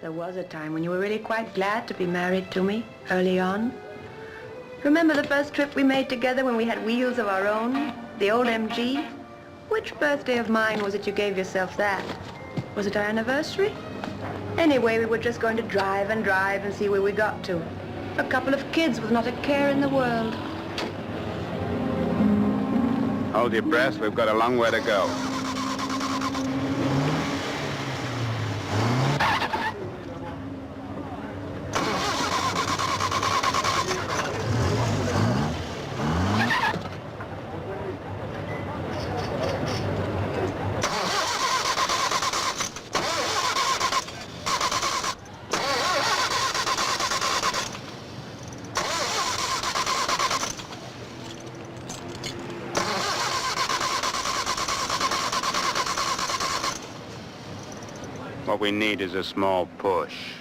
There was a time when you were really quite glad to be married to me, early on. Remember the first trip we made together when we had wheels of our own? The old MG? Which birthday of mine was it you gave yourself that? Was it our anniversary? Anyway, we were just going to drive and drive and see where we got to. A couple of kids with not a care in the world. Hold your breath, we've got a long way to go. What we need is a small push.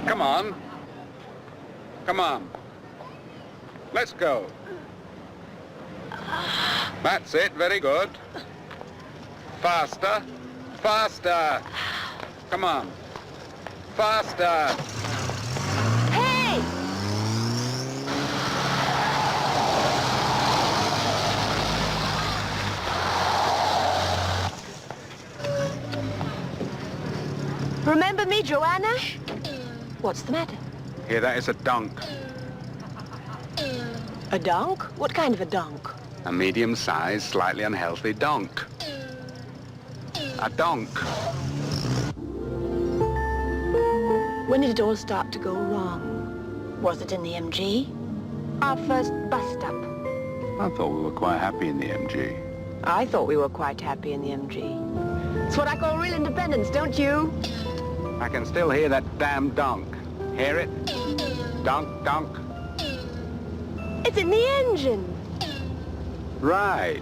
Come on. Come on. Let's go. That's it, very good. Faster. Faster! Come on. Faster! Hey! Remember me, Joanna? What's the matter? Here, that is a donk. A donk? What kind of a donk? A medium-sized, slightly unhealthy donk. A donk. When did it all start to go wrong? Was it in the MG? Our first bus stop? I thought we were quite happy in the MG. I thought we were quite happy in the MG. It's what I call real independence, don't you? I can still hear that damn donk. Hear it? Donk, donk. It's in the engine. Right.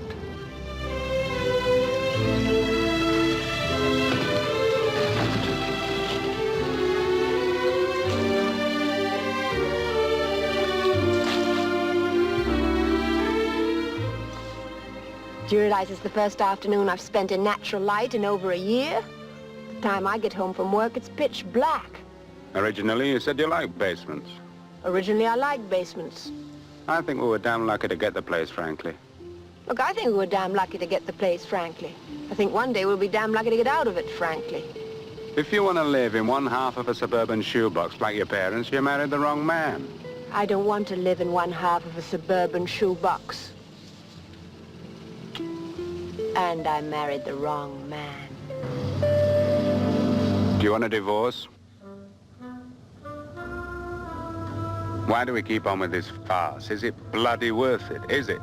Do you realize it's the first afternoon I've spent in natural light in over a year? The time I get home from work, it's pitch black. Originally, you said you liked basements. Originally, I liked basements. I think we were damn lucky to get the place, frankly. Look, I think we were damn lucky to get the place, frankly. I think one day we'll be damn lucky to get out of it, frankly. If you want to live in one half of a suburban shoebox like your parents, you married the wrong man. I don't want to live in one half of a suburban shoebox. And I married the wrong man. Do you want a divorce? Why do we keep on with this farce? Is it bloody worth it? Is it?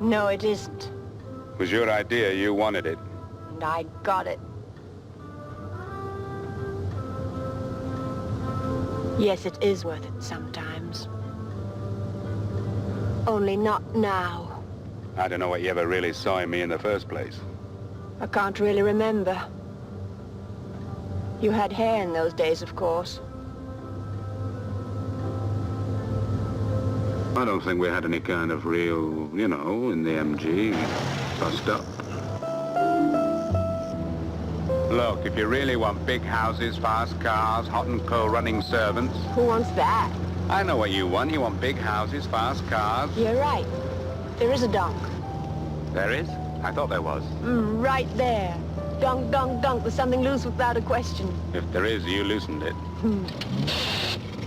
No, it isn't. It was your idea. You wanted it. And I got it. Yes, it is worth it sometimes. Only not now. I don't know what you ever really saw in me in the first place. I can't really remember. You had hair in those days, of course. I don't think we had any kind of real, you know, in the MG, bust up. Look, if you really want big houses, fast cars, hot and cold running servants... Who wants that? I know what you want. You want big houses, fast cars. You're right. There is a donk. There is? I thought there was. Right there. Donk, donk, donk. There's something loose without a question. If there is, you loosened it.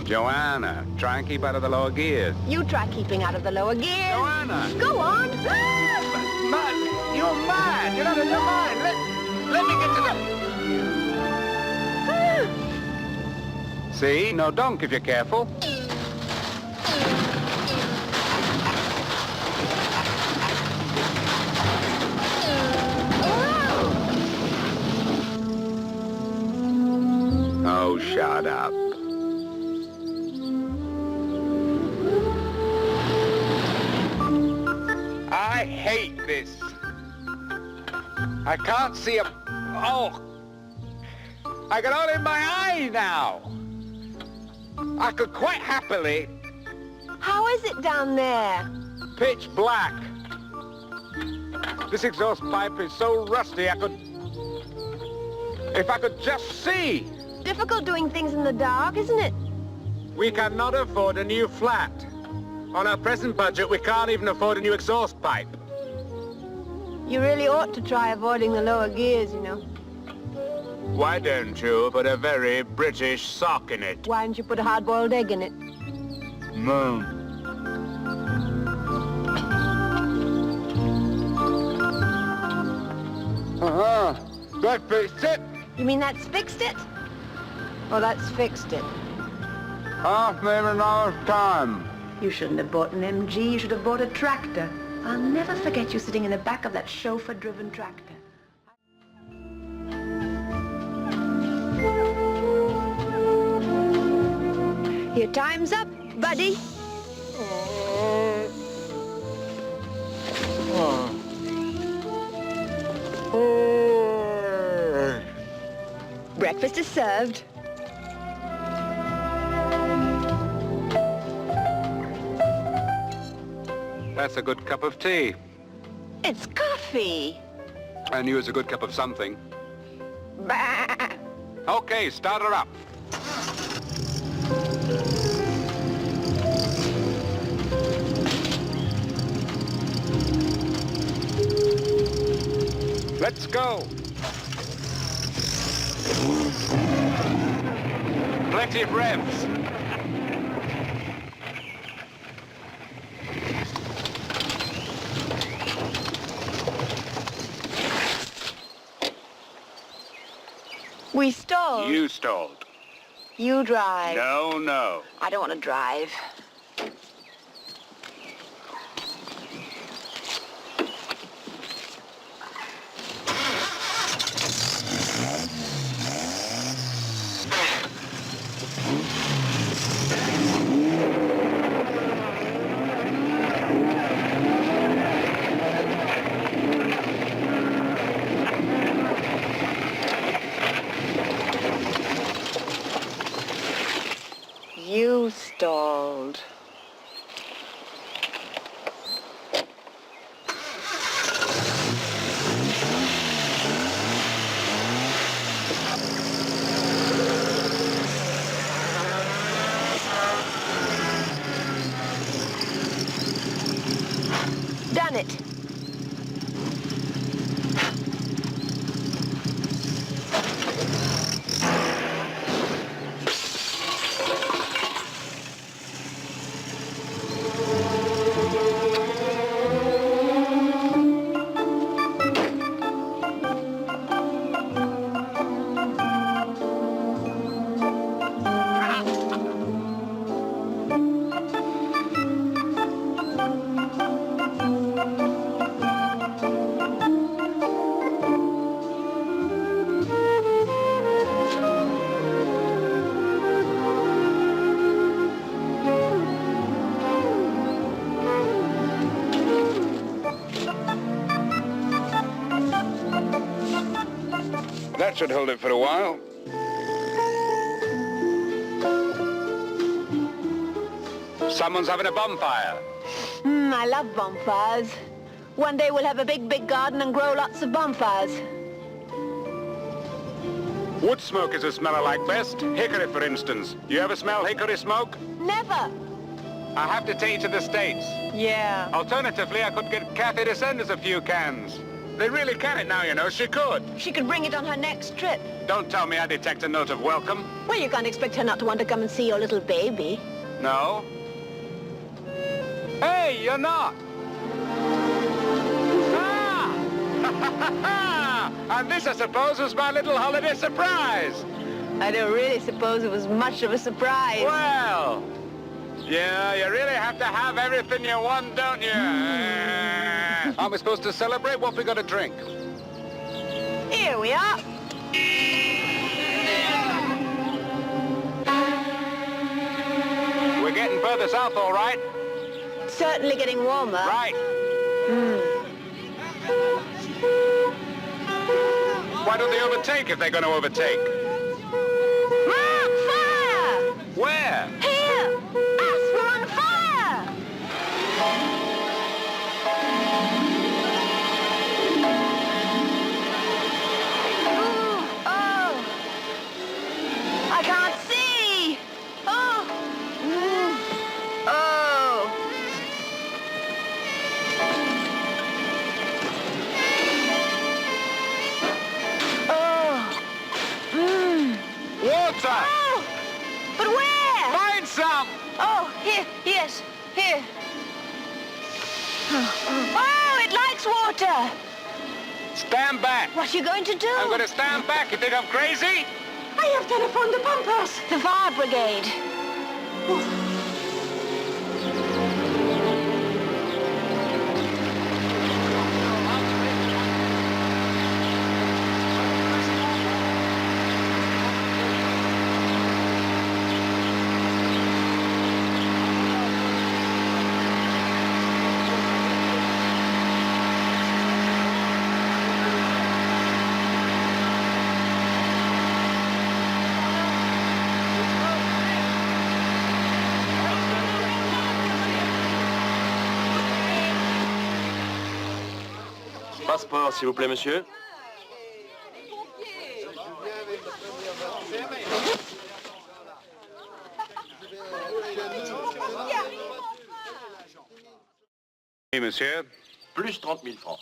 Joanna, try and keep out of the lower gears. You try keeping out of the lower gears. Joanna! Go on. Mad! You're mad! You're out of your mind! Let me get to the... See? No donk if you're careful. Oh, shut up. I hate this. I can't see a... Oh. I got all in my eye now. I could quite happily... How is it down there? Pitch black. This exhaust pipe is so rusty I could... If I could just see! Difficult doing things in the dark, isn't it? We cannot afford a new flat. On our present budget, we can't even afford a new exhaust pipe. You really ought to try avoiding the lower gears, you know. Why don't you put a very British sock in it? Why don't you put a hard-boiled egg in it? No. That fixed it. You mean that's fixed it? Oh, that's fixed it. $500,000 time. You shouldn't have bought an MG, you should have bought a tractor. I'll never forget you sitting in the back of that chauffeur-driven tractor. Your time's up, buddy. Breakfast is served. That's a good cup of tea. It's coffee. I knew it was a good cup of something. Bah. Okay, start her up. Let's go. Plenty of revs. We stalled. You stalled. You drive. No, no. I don't want to drive. You stalled. Done it. That should hold it for a while. Someone's having a bonfire. I love bonfires. One day we'll have a big, big garden and grow lots of bonfires. Wood smoke is a smell I like best. Hickory, for instance. You ever smell hickory smoke? Never. I have to take you to the States. Yeah. Alternatively, I could get Kathy to send us a few cans. They really can it now, you know. She could. She could bring it on her next trip. Don't tell me I detect a note of welcome. Well, you can't expect her not to want to come and see your little baby. No? Hey, you're not. Ah! And this, I suppose, was my little holiday surprise. I don't really suppose it was much of a surprise. Well, yeah, you really have to have everything you want, don't you? Aren't we supposed to celebrate? What have we got to drink? Here we are. We're getting further south, all right? Certainly getting warmer. Right. Why don't they overtake if they're going to overtake? Water! Oh! But where? Find some! Oh, here, yes, here. Oh, it likes water. Stand back. What are you going to do? I'm going to stand back. You think I'm crazy? I have telephoned the pumpers. The fire brigade. Passeport, s'il vous plaît, monsieur. Oui, monsieur. Plus 30 000 francs.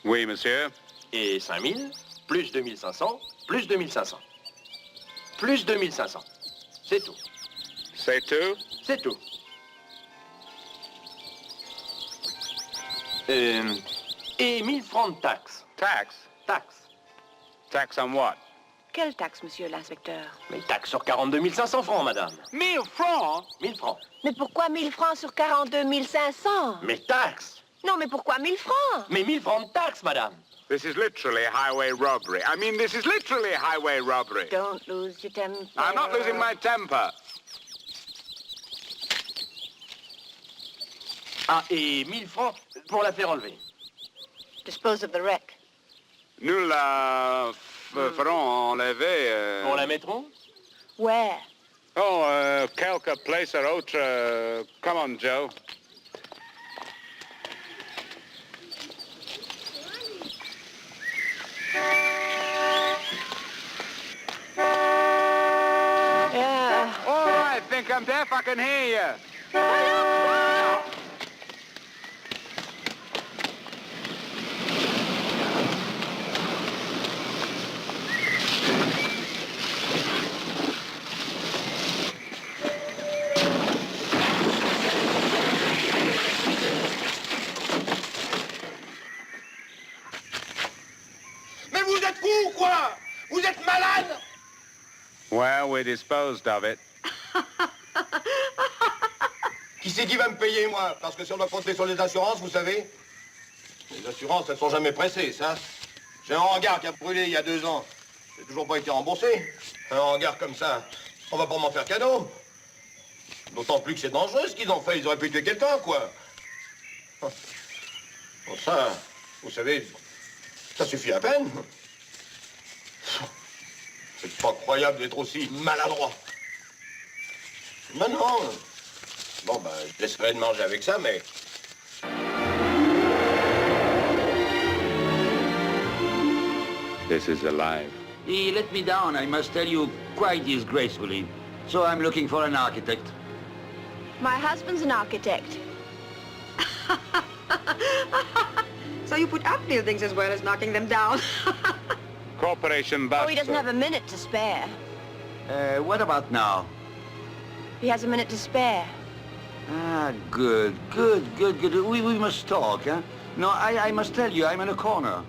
Oui, monsieur. Et 5 000, plus 2 500, plus 2 500. Plus 2 500. C'est tout. C'est tout? C'est tout. Et 1000 francs de taxes. Tax? Taxes. Tax on what? Quelle taxe, monsieur l'inspecteur? Mais taxes sur 42 500 francs, madame. 1000 francs? 1000 francs. Mais pourquoi 1000 francs sur 42 500? Mais taxes. Non, mais pourquoi 1000 francs? Mais 1000 francs de taxes, madame. This is literally highway robbery. I mean, this is literally highway robbery. Don't lose your temper. I'm not losing my temper. Ah, et 1000 francs pour la faire enlever. Dispose of the wreck. Nous la ferons enlever. On la mettrons? Where? Oh, quelque place or autre. Come on, Joe. Yeah. Oh, I think I'm deaf. I can hear you. Mais vous êtes fous ou quoi? Vous êtes malade? Well, we disposed of it. Qui c'est qui va me payer, moi? Parce que si on doit compter sur les assurances, vous savez? Les assurances, elles sont jamais pressées, ça. J'ai un hangar qui a brûlé il y a 2 ans. J'ai toujours pas été remboursé. Un hangar comme ça, on va pas m'en faire cadeau. D'autant plus que c'est dangereux ce qu'ils ont fait. Ils auraient pu tuer quelqu'un, quoi. Bon, ça, vous savez, ça suffit à peine. C'est pas croyable d'être aussi maladroit. Mais non. Bon, ben, je laisserai de manger avec ça, mais... This is alive. He let me down, I must tell you, quite disgracefully. So I'm looking for an architect. My husband's an architect. So you put up buildings as well as knocking them down. Corporation Oh, bust. he doesn't have a minute to spare. What about now? He has a minute to spare. Ah, good. We must talk, huh? No, I must tell you, I'm in a corner.